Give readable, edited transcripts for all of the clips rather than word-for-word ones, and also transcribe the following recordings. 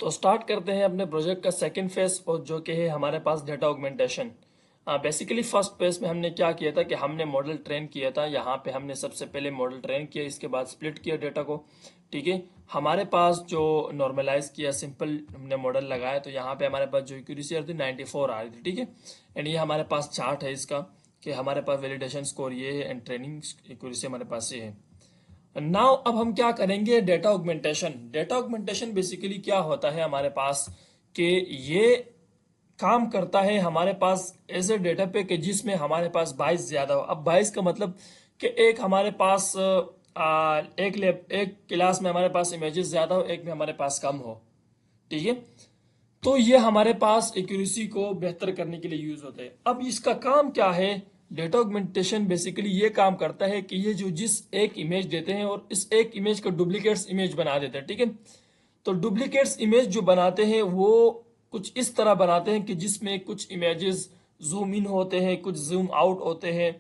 तो स्टार्ट करते हैं अपने प्रोजेक्ट का सेकंड फेज, और जो कि है हमारे पास data augmentation. Basically first phase में हमने क्या किया था कि हमने मॉडल ट्रेन किया था। यहाँ पे हमने सबसे पहले मॉडल ट्रेन किया, इसके बाद स्प्लिट किया डेटा को। ठीक है, हमारे पास जो नॉर्मलाइज किया, सिंपल हमने मॉडल लगाया, तो यहाँ पे हमारे पास जो एक्यूरेसी आ रही थी 94 आ रही थी। ठीक है, एंड ये हमारे पास चार्ट है इसका कि हमारे पास वैलिडेशन स्कोर ये है एंड ट्रेनिंग एक्यूरेसी हमारे पास ये है। नाउ अब हम क्या करेंगे, data augmentation. Data augmentation basically क्या होता है हमारे पास कि ये काम करता है हमारे पास ऐसे डेटा पे कि जिसमें हमारे पास 22 ज्यादा हो। अब 22 का मतलब कि एक हमारे पास एक क्लास में हमारे पास इमेजेस ज्यादा हो, एक में हमारे पास कम हो। ठीक है, तो ये हमारे पास एक्यूरेसी को बेहतर करने के लिए यूज होता है। अब इसका काम क्या है, डेटा ऑगमेंटेशन बेसिकली ये काम करता है कि ये जो जिस एक इमेज देते हैं और इस एक इमेज का डुप्लीकेट्स इमेज बना देते हैं। ठीक है, तो डुप्लीकेट्स इमेज जो बनाते हैं वो कुछ इस तरह बनाते हैं कि जिसमें कुछ इमेजेस जूम इन होते हैं, कुछ जूम आउट होते हैं,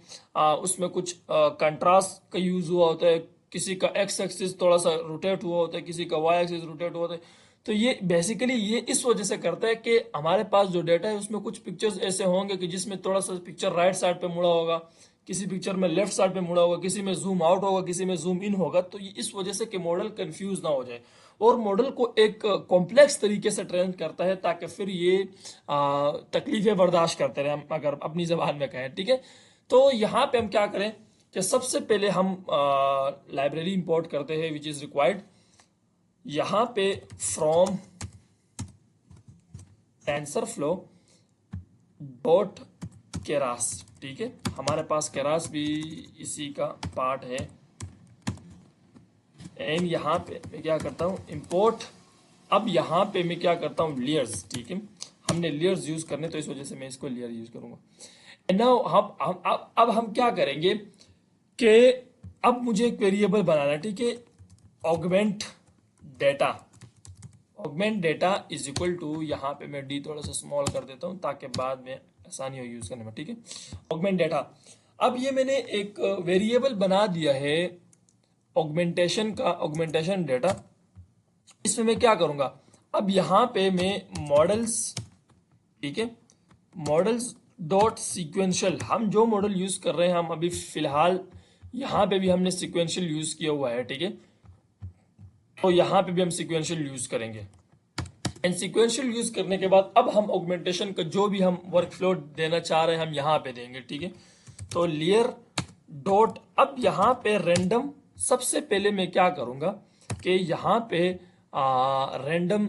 उसमें कुछ कंट्रास्ट का यूज हुआ होता है, किसी का एक्स एक्सिस थोड़ा सा रोटेट हुआ होता है, किसी का वाई एक्सिस रोटेट हुआ होता है। तो ये बेसिकली ये इस वजह से करता है कि हमारे पास जो डेटा है उसमें कुछ पिक्चर्स ऐसे होंगे कि जिसमें थोड़ा सा पिक्चर राइट साइड पे मुड़ा होगा, किसी पिक्चर में लेफ्ट साइड पे मुड़ा होगा, किसी में जूम आउट होगा, किसी में जूम इन होगा। तो ये इस वजह से कि मॉडल कंफ्यूज ना हो जाए, और मॉडल को एक कॉम्प्लेक्स तरीके से ट्रेन करता है ताकि फिर ये तकलीफें बर्दाश्त करते रहे, हम अगर अपनी जबान में कहें। ठीक है, तो यहाँ पे हम क्या करें कि सबसे पहले हम लाइब्रेरी इंपोर्ट करते हैं विच इज रिक्वायर्ड। यहाँ पे फ्रॉम टेंसरफ्लो डॉट केरास। ठीक है, हमारे पास केरास भी इसी का पार्ट है। एंड यहाँ पे मैं क्या करता हूँ, इंपोर्ट। अब यहाँ पे मैं क्या करता हूँ, लेयर्स। ठीक है, हमने लेयर्स यूज करने, तो इस वजह से मैं इसको लेयर यूज करूंगा। एंड नाउ अब हम क्या करेंगे कि अब मुझे एक वेरिएबल बनाना है। ठीक है, augment data. Augment data is equal to, यहाँ पे मैं डी थोड़ा सा स्मॉल कर देता हूँ ताकि बाद में आसानी हो यूज करने में। ठीक है, ऑगमेंट डेटा। अब ये मैंने एक वेरिएबल बना दिया है ऑगमेंटेशन का, ऑगमेंटेशन डेटा। इसमें मैं क्या करूंगा, अब यहाँ पे मैं मॉडल्स, ठीक है, मॉडल्स डॉट सीक्वेंशियल, हम जो मॉडल यूज कर रहे हैं, हम अभी फिलहाल यहाँ पे भी हमने सीक्वेंशियल यूज किया हुआ है। ठीक है, तो यहाँ पे भी हम सीक्वेंशियल यूज करेंगे। एंड सीक्वेंशियल यूज करने के बाद अब हम ऑगमेंटेशन का जो भी हम वर्क फ्लो देना चाह रहे हैं हम यहाँ पे देंगे। ठीक है, तो लेयर डॉट, अब यहाँ पे रैंडम, सबसे पहले मैं क्या करूंगा कि यहाँ पे रैंडम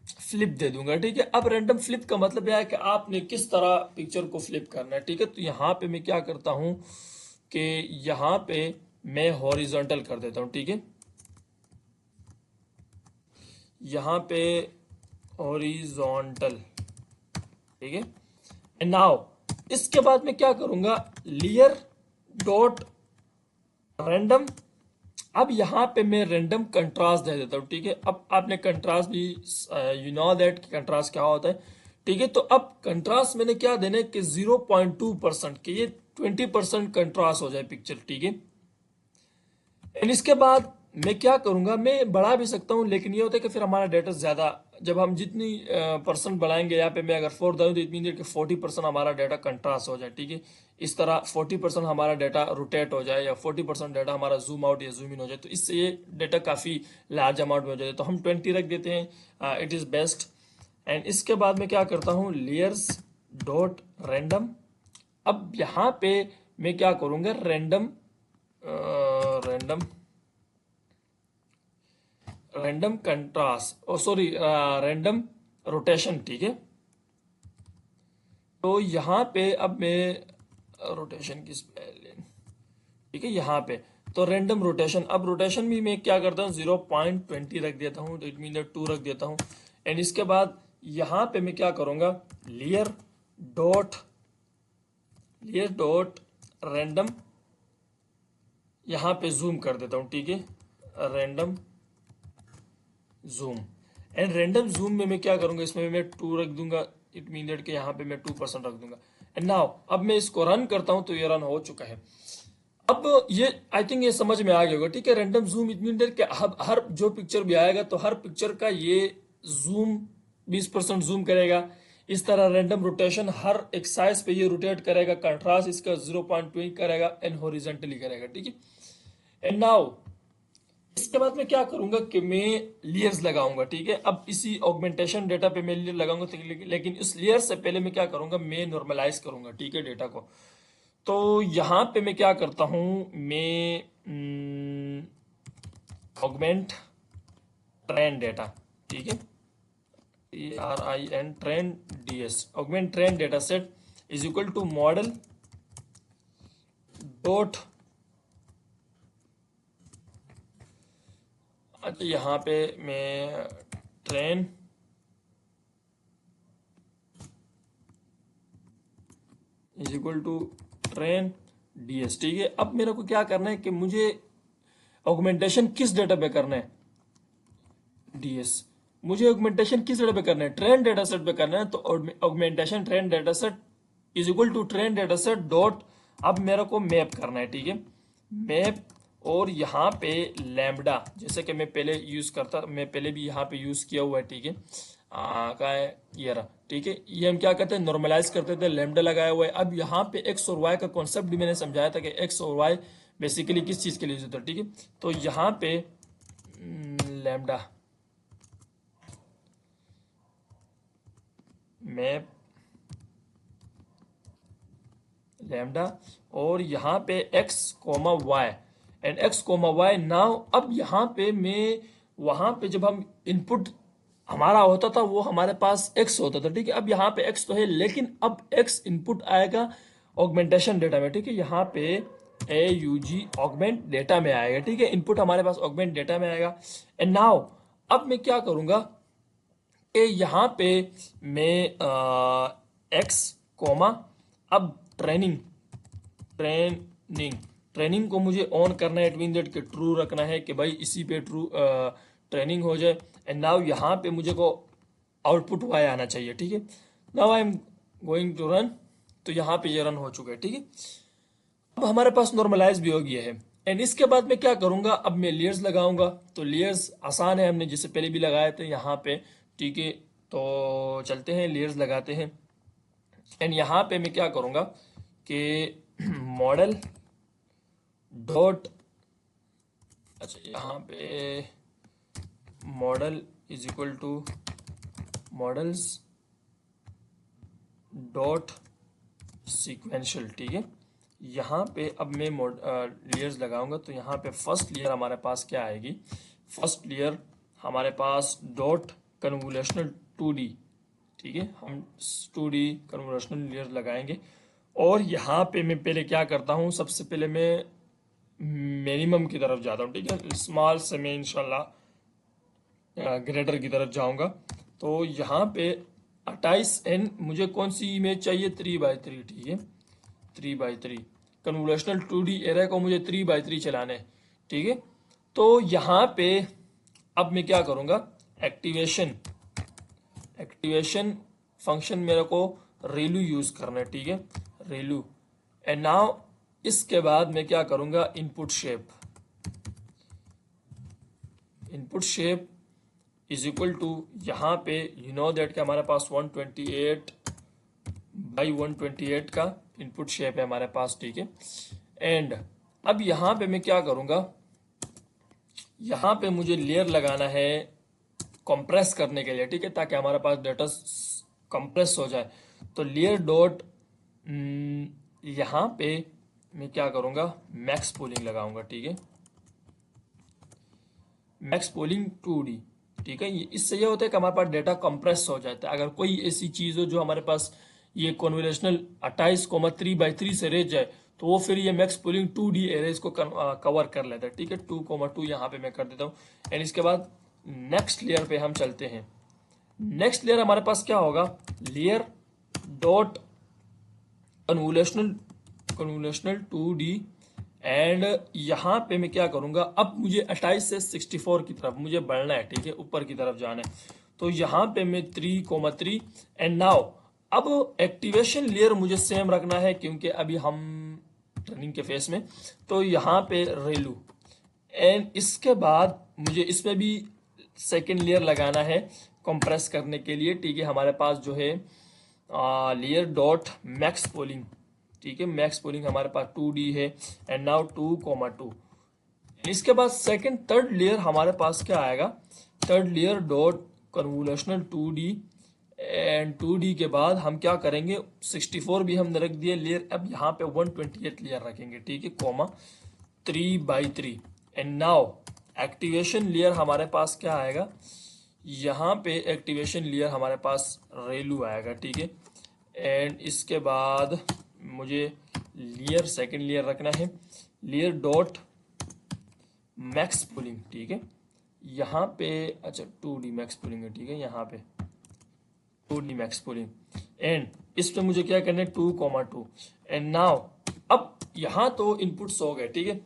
फ्लिप दे दूंगा। ठीक है, अब रैंडम फ्लिप का मतलब यह है कि आपने किस तरह पिक्चर को फ्लिप करना है। ठीक है, तो यहाँ पे मैं क्या करता हूं कि यहाँ पे मैं हॉरिजॉन्टल कर देता हूं। ठीक है, यहाँ पे हॉरिजॉन्टल। ठीक है, एंड नाउ इसके बाद मैं क्या करूंगा, लेयर डॉट रैंडम। अब यहाँ पे मैं रैंडम कंट्रास्ट दे देता हूँ। ठीक है, अब आपने कंट्रास्ट भी, यू नो दैट कंट्रास्ट क्या होता है। ठीक है, तो अब कंट्रास्ट मैंने क्या देना है कि 0.2% के ये 20% कंट्रास्ट हो जाए पिक्चर। ठीक है, एंड इसके बाद मैं क्या करूंगा, मैं बढ़ा भी सकता हूं, लेकिन ये होता है कि फिर हमारा डेटा ज्यादा, जब हम जितनी परसेंट बढ़ाएंगे, यहाँ पे मैं अगर 4 दूं तो इट मीन कि 40% हमारा डेटा कंट्रास्ट हो जाए। ठीक है, इस तरह 40% हमारा डेटा रोटेट हो जाए या 40% डेटा हमारा जूम आउट या जूम इन हो जाए, तो इससे ये डेटा काफी लार्ज अमाउंट में हो जाए, तो हम 20 रख देते हैं, इट इज बेस्ट। एंड इसके बाद मैं क्या करता हूँ, लेयर्स डॉट रैंडम। अब यहाँ पे मैं क्या करूंगा, random random random contrast, sorry random rotation. ठीक है, तो यहाँ पे अब मैं रोटेशन की स्पेलिंग, ठीक है, यहाँ पे तो रैंडम रोटेशन। अब रोटेशन भी मैं क्या करता हूँ, 0.20 रख देता हूँ, तो इट मीन 2 रख देता हूँ। एंड इसके बाद यहाँ पे मैं क्या करूंगा, लेयर डॉट रैंडम, यहाँ पे जूम कर देता हूँ। ठीक है, random zoom. And random zoom में मैं क्या करूंगा, इसमें मैं 2 रख दूंगा, इट मीन दैट कि यहाँ पे मैं 2% रख दूंगा। एंड नाउ अब मैं इसको रन करता हूं, तो ये रन हो चुका है। अब ये आई थिंक ये समझ में आ गया होगा। ठीक है, random zoom it mean that कि हर जो पिक्चर भी आएगा तो हर पिक्चर का ये जूम 20% जूम करेगा। इस तरह रैंडम रोटेशन हर एक साइज पे ये रोटेट करेगा। कंट्रास्ट इसका 0.2 करेगा एंड हॉरिजॉन्टली करेगा, ठीक है। एंड नाउ इसके बाद मैं क्या करूंगा कि मैं लेयर्स लगाऊंगा, ठीक है। अब इसी ऑगमेंटेशन डेटा पे मैं लेयर लगाऊंगा, लेकिन इस लेयर से पहले मैं क्या करूंगा, मैं नॉर्मलाइज करूंगा, ठीक है, डेटा को। तो यहाँ पे मैं क्या करता हूं, मैं ऑगमेंट ट्रेंड डेटा, ठीक है, TRIN trained DS, augment trained data set is equal to model dot, अच्छा यहाँ पे मैं train is equal to train DS, ठीक है। अब मेरे को क्या करना है कि मुझे ऑगमेंटेशन किस डेटा पे करना है, DS। मुझे ऑगमेंटेशन किस डेटा पे करना है, ट्रेन डेटा सेट पे करना है। तो augmentation train data set is equal to train data set dot, अब मेरे को मैप करना है, ठीक है, मैप। और यहाँ पे लैम्बडा, जैसे कि मैं पहले यूज करता, मैं पहले भी यहाँ पे यूज किया हुआ है, ठीक है, का है ये रहा, ठीक है। ये हम क्या करते हैं, नॉर्मलाइज करते थे, लैम्बडा लगाया हुआ है। अब यहाँ पे एक्स और वाई का कॉन्सेप्ट भी मैंने समझाया था कि एक्स और वाई बेसिकली किस चीज के लिए यूज होता है, ठीक है। तो यहाँ पे लैम्बडा मैप लैम्बडा, और यहाँ पे X comma Y and X comma Y. Now अब यहाँ पे मैं, वहां पे जब हम इनपुट हमारा होता था वो हमारे पास एक्स होता था, ठीक है। अब यहाँ पे एक्स तो है, लेकिन अब एक्स इनपुट आएगा ऑगमेंटेशन डेटा में, ठीक है। यहाँ पे AUG ऑगमेंट डेटा में आएगा, ठीक है, इनपुट हमारे पास ऑगमेंट डेटा में आएगा। एंड नाउ अब मैं क्या करूंगा कि यहाँ पे मैं एक्स कोमा, अब ट्रेनिंग को मुझे ऑन करना है, इट मीन दैट कि ट्रू रखना है कि भाई इसी पे ट्रू ट्रेनिंग हो जाए। एंड नाउ यहाँ पे मुझे को आउटपुट वाई आना चाहिए, ठीक है। Now I am going to run, तो यहाँ पे ये रन हो चुका है, ठीक है। अब हमारे पास नॉर्मलाइज भी हो गया है। एंड इसके बाद मैं क्या करूंगा, अब मैं लेयर्स लगाऊंगा। तो लेयर्स आसान है, हमने जिससे पहले भी लगाए थे यहाँ पे, ठीक है। तो चलते हैं लेयर्स लगाते हैं। एंड यहाँ पे मैं क्या करूंगा कि मॉडल डॉट, अच्छा यहाँ पे model is equal to models dot sequential, ठीक है। यहाँ पे अब मैं लेयर्स लगाऊंगा। तो यहाँ पे फर्स्ट लेयर हमारे पास क्या आएगी, फर्स्ट लेयर हमारे पास डॉट कन्वोल्यूशनल 2D, ठीक है, हम 2D कन्वोल्यूशनल लेयर लगाएंगे। और यहाँ पे मैं पहले क्या करता हूँ, सबसे पहले मैं मिनिमम की तरफ जाता हूँ, ठीक है, स्मॉल से मैं इंशाल्लाह ग्रेटर की तरफ जाऊंगा। तो यहाँ पे 28N मुझे कौन सी इमेज चाहिए, 3x3, ठीक है, 3x3 कन्वोल्यूशनल 2D एरे को मुझे 3x3 चलाना है, ठीक है। तो यहाँ पे अब मैं क्या करूँगा, एक्टिवेशन फंक्शन मेरे को रेलू यूज करना है, ठीक है, रेलू। एंड नाउ इसके बाद मैं क्या करूँगा, input shape is equal to, यहाँ पे यू नो दैट कि हमारे पास 128x128 का इनपुट शेप है हमारे पास, ठीक है। एंड अब यहाँ पे मैं क्या करूँगा, यहाँ पे मुझे लेयर लगाना है कंप्रेस करने के लिए, ठीक है, ताकि हमारे पास डेटा कंप्रेस हो जाए। तो लेयर डॉट, यहाँ पे मैं क्या करूँगा, मैक्स पोलिंग लगाऊंगा, ठीक है, मैक्स पोलिंग 2D, ठीक है। इससे ये होता है कि हमारे पास डेटा कंप्रेस हो जाता है। अगर कोई ऐसी चीज हो जो हमारे पास ये कन्वोल्यूशनल 28,3x3 से रह जाए, तो वो फिर ये मैक्स पोलिंग 2D एरेज को कवर कर लेता है, ठीक है। 2,2 यहाँ पे मैं कर देता हूँ। एंड इसके बाद नेक्स्ट लेयर पे हम चलते हैं। नेक्स्ट लेयर हमारे पास क्या होगा, layer dot convolutional 2D। And यहाँ पे मैं क्या करूंगा, अब मुझे 28 से 64 की तरफ मुझे बढ़ना है, ठीक है, ऊपर की तरफ जाना है। तो यहाँ पे मैं 3,3। एंड नाउ अब एक्टिवेशन लेयर मुझे सेम रखना है, क्योंकि अभी हम ट्रेनिंग के फेस में। तो यहाँ पे रेलू, एंड इसके बाद मुझे इसमें भी सेकेंड लेयर लगाना है कंप्रेस करने के लिए, ठीक है। हमारे पास जो है लेयर डॉट मैक्स पोलिंग, ठीक है। मैक्स पोलिंग हमारे पास 2D है एंड नाउ 2,2। इसके बाद सेकंड थर्ड लेयर हमारे पास क्या आएगा, third layer dot convolutional 2D and 2D के बाद हम क्या करेंगे 64 भी हमने रख दिया लेयर। अब यहाँ पे 128 लेयर रखेंगे, ठीक है, comma 3/3 and now activation layer हमारे पास क्या आएगा, यहाँ पे एक्टिवेशन लेयर हमारे पास रेलू आएगा, ठीक है। एंड इसके बाद मुझे लेयर सेकंड लेयर रखना है, लेयर डॉट मैक्स पुलिंग, ठीक है। यहाँ पे अच्छा 2D मैक्स पुलिंग है, ठीक है, यहाँ पे 2D मैक्स पुलिंग एंड इस पे मुझे क्या करना है 2,2 एंड नाउ अब यहाँ तो इनपुट्स हो गए, ठीक है।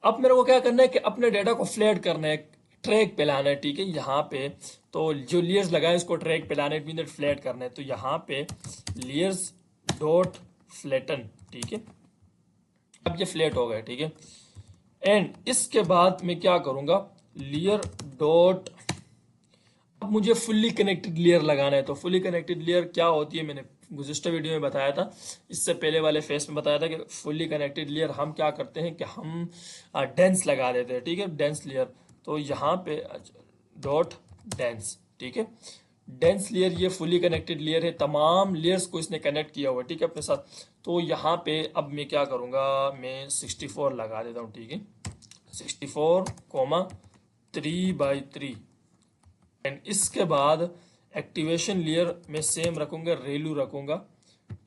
अब मेरे को क्या करना है कि अपने डेटा को फ्लैट करना है, ट्रैक पे लाना है, ठीक है। यहाँ पे तो जो लेयर्स लगाए उसको ट्रैक पे लाना है, फ्लैट करना है, तो यहाँ पे लेयर्स डॉट फ्लैटन, ठीक है। अब ये फ्लैट हो गए, ठीक है। एंड इसके बाद मैं क्या करूंगा लेयर डॉट, अब मुझे फुल्ली कनेक्टेड लेयर लगाना है। तो फुल्ली कनेक्टेड लेयर क्या होती है मैंने गुज़िश्ता वीडियो में बताया था, इससे पहले वाले फेस में बताया था कि फुल्ली कनेक्टेड लेयर हम क्या करते हैं कि हम डेंस लगा देते हैं, ठीक है, डेंस लेयर। तो यहाँ पे डॉट डेंस, ठीक है, डेंस लेयर ये फुल्ली कनेक्टेड लेयर है, तमाम लेयर्स को इसने कनेक्ट किया हुआ है, ठीक है, अपने साथ। तो यहाँ पे अब मैं क्या करूँगा, मैं 64 लगा देता हूँ, ठीक है, 64, 3/3 एंड इसके बाद एक्टिवेशन लेयर में सेम रखूंगा, रेलू रखूंगा,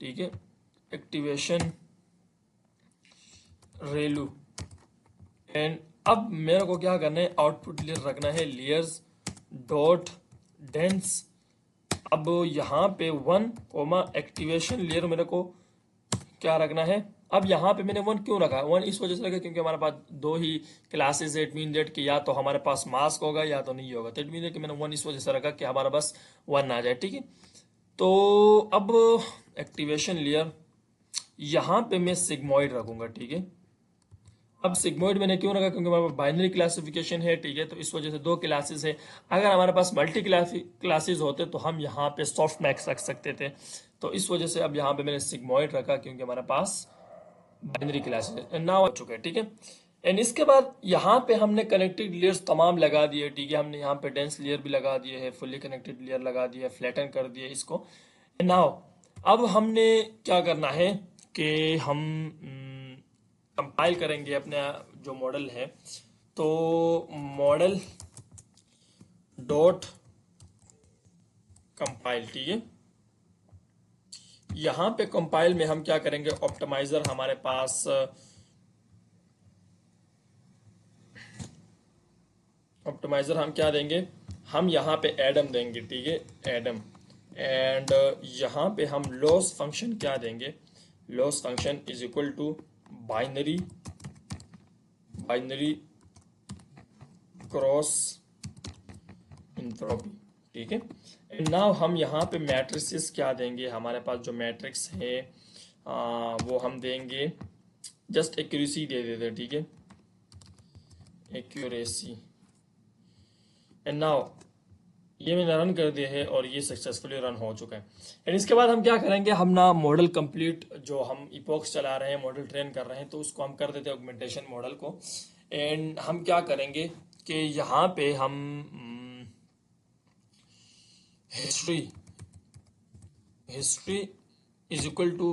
ठीक है, एक्टिवेशन रेलू एंड अब मेरे को क्या करना है आउटपुट लेयर रखना है लेयर्स डॉट डेंस। अब यहाँ पे 1, एक्टिवेशन लेयर मेरे को क्या रखना है, अब यहाँ पे मैंने 1 क्यों रखा है, 1 इस वजह से रखा क्योंकि हमारे पास 2 ही क्लासेस है, इट मीन दैट कि या तो हमारे पास मास्क होगा या तो नहीं होगा, तो इट मीन दैट कि मैंने 1 इस वजह से रखा कि हमारा बस 1 आ जाए, ठीक है। तो अब एक्टिवेशन लेयर यहाँ पे मैं सिग्मोइड रखूंगा, ठीक है। अब सिग्मोइड मैंने क्यों रखा क्योंकि हमारे पास बाइनरी क्लासिफिकेशन है, ठीक है, तो इस वजह से 2 क्लासेस है। अगर हमारे पास मल्टी क्लासेस होते तो हम यहाँ पे सॉफ्ट मैक्स रख सकते थे, तो इस वजह से अब यहाँ पे मैंने सिग्मोइड रखा क्योंकि हमारे पास बाइनरी क्लासेस नाउ आ चुके हैं, ठीक है। एंड इसके बाद यहाँ पे हमने कनेक्टेड लेयर्स तमाम लगा दिए, ठीक है, हमने यहाँ पे डेंस लेयर भी लगा दिए है, फुल्ली कनेक्टेड लेयर लगा दिया, फ्लैटन कर दिए इसको। नाउ अब हमने क्या करना है कि हम कंपाइल करेंगे अपने जो मॉडल है, तो मॉडल डॉट कंपाइल, ठीक है। यहाँ पे कंपाइल में हम क्या करेंगे, ऑप्टिमाइजर हमारे पास ऑप्टिमाइजर हम क्या देंगे, हम यहाँ पे एडम देंगे, ठीक है, एडम एंड यहाँ पे हम लॉस फंक्शन क्या देंगे, loss function is equal to binary cross entropy, ठीक है। एंड नाउ हम यहाँ पे मैट्रिसेस क्या देंगे, हमारे पास जो मैट्रिक्स है वो हम देंगे जस्ट एक्यूरेसी दे देते, ठीक है, एक्यूरेसी। एंड नाउ ये मैंने रन कर दिया है और ये सक्सेसफुली रन हो चुका है। एंड इसके बाद हम क्या करेंगे, हम ना मॉडल कंप्लीट जो हम इपॉक्स चला रहे हैं, मॉडल ट्रेन कर रहे हैं, तो उसको हम कर देते हैं ऑगमेंटेशन मॉडल को। एंड हम क्या करेंगे कि यहाँ पे हम history is equal to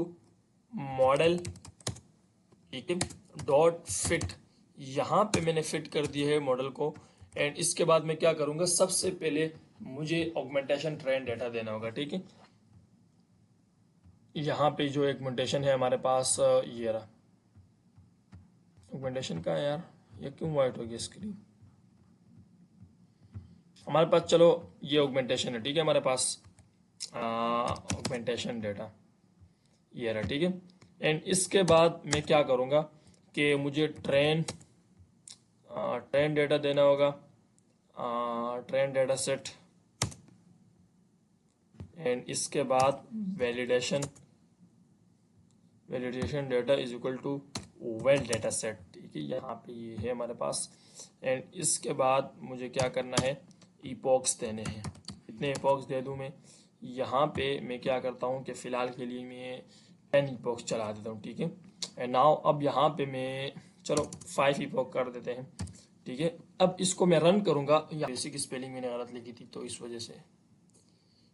model, ठीक है, डॉट फिट, यहाँ पे मैंने फिट कर दिया है मॉडल को। एंड इसके बाद मैं क्या करूंगा, सबसे पहले मुझे ऑगमेंटेशन ट्रेन डेटा देना होगा, ठीक है। यहाँ पे जो ऑगमेंटेशन है हमारे पास ये रहा, ऑगमेंटेशन का है यार, ये क्यों वाइट हो गया स्क्रीन, हमारे पास चलो ये ऑगमेंटेशन है, ठीक है, हमारे पास ऑगमेंटेशन डेटा ये रहा, ठीक है। एंड इसके बाद मैं क्या करूँगा कि मुझे ट्रेन डेटा देना होगा, ट्रेन डेटा सेट एंड इसके बाद validation data is equal to val data set, ठीक है, यहाँ पे ये है हमारे पास। एंड इसके बाद मुझे क्या करना है, इपॉक्स देने हैं। कितने इपॉक्स दे दूं मैं? यहाँ पे मैं क्या करता हूँ कि फ़िलहाल के लिए मैं 10 इपॉक्स चला देता हूँ, ठीक है। एंड नाउ अब यहाँ पे मैं चलो 5 इपॉक कर देते हैं, ठीक है। अब इसको मैं रन करूँगा। इसी की स्पेलिंग मैंने गलत लिखी थी तो इस वजह से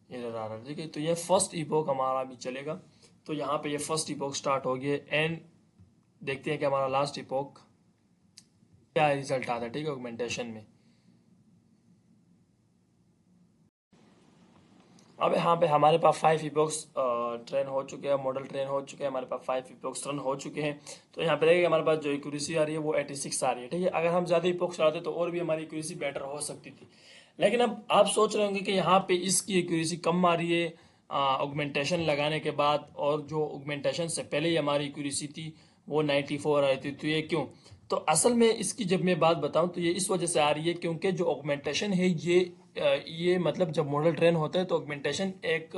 एरर आ रहा है, ठीक है। तो ये फर्स्ट इपॉक हमारा भी चलेगा। तो यहाँ पे ये फर्स्ट इपॉक स्टार्ट हो गया एंड देखते हैं कि हमारा लास्ट इपॉक क्या रिजल्ट आता है, ठीक है, ऑगमेंटेशन में। अब यहाँ पे हमारे पास 5 इपॉक्स ट्रेन हो चुके हैं, मॉडल ट्रेन हो चुके हैं, हमारे पास 5 इपॉक्स रन हो चुके हैं। तो यहाँ पे देखिए हमारे पास जो एक्यूरेसी आ रही है वो 86 आ रही है, ठीक है। अगर हम ज़्यादा इपॉक्स चलाते तो और भी हमारी एक्यूरेसी बेटर हो सकती थी। लेकिन अब आप सोच रहे होंगे कि यहाँ पे इसकी एक्यूरेसी कम आ रही है ऑगमेंटेशन लगाने के बाद, और जो ऑगमेंटेशन से पहले ही हमारी एक्यूरेसी थी वो 94 आ रही थी। तो ये क्यों? तो असल में इसकी जब मैं बात बताऊं तो ये इस वजह से आ रही है क्योंकि जो ऑगमेंटेशन है ये मतलब जब मॉडल ट्रेन होता है तो ऑगमेंटेशन एक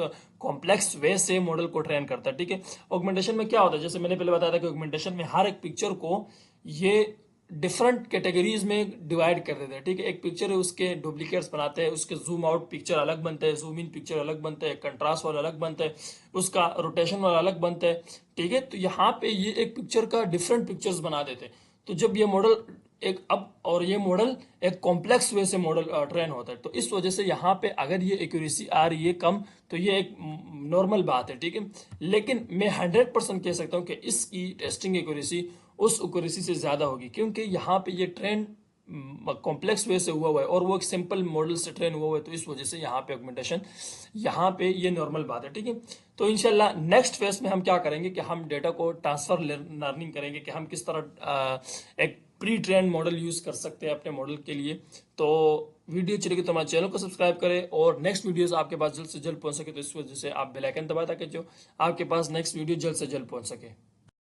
कॉम्प्लेक्स वे से मॉडल को ट्रेन करता है, ठीक है। ऑगमेंटेशन में क्या होता है, जैसे मैंने पहले बताया था कि ऑगमेंटेशन में हर एक पिक्चर को ये डिफरेंट कैटेगरीज में डिवाइड कर देते हैं, ठीक है। एक पिक्चर है उसके डुप्लीकेट्स बनाते हैं, उसके जूम आउट पिक्चर अलग बनते हैं, जूम इन पिक्चर अलग बनते हैं, कंट्रास्ट वाला अलग बनता है, उसका रोटेशन वाला अलग बनता है, ठीक है। तो यहाँ पे ये एक पिक्चर का डिफरेंट पिक्चर्स बना देते हैं। तो जब ये मॉडल एक अब और ये मॉडल एक कॉम्प्लेक्स वे से मॉडल ट्रेन होता है, तो इस वजह से यहाँ पे अगर ये एक्यूरेसी आ रही है कम तो ये एक नॉर्मल बात है, ठीक है। लेकिन मैं 100% कह सकता हूँ कि इसकी टेस्टिंग एक्यूरेसी उस एक्यूरेसी से ज़्यादा होगी, क्योंकि यहाँ पे ये ट्रेन कॉम्प्लेक्स वे से हुआ है और वो एक सिंपल मॉडल से ट्रेन हुआ है। तो इस वजह से यहाँ पे ऑगमेंटेशन यहाँ पे ये नॉर्मल बात है, ठीक है। तो इंशाल्लाह नेक्स्ट फेज में हम क्या करेंगे कि हम डेटा को ट्रांसफर लर्निंग करेंगे कि हम किस तरह एक प्री ट्रेन मॉडल यूज कर सकते हैं अपने मॉडल के लिए। तो वीडियो चलेगी तो हमारे चैनल को सब्सक्राइब करें और नेक्स्ट वीडियोस आपके पास जल्द से जल्द पहुंच सके। तो इस वजह से आप बेल आइकन दबाएं ताकि जो आपके पास नेक्स्ट वीडियो जल्द से जल्द पहुंच सके।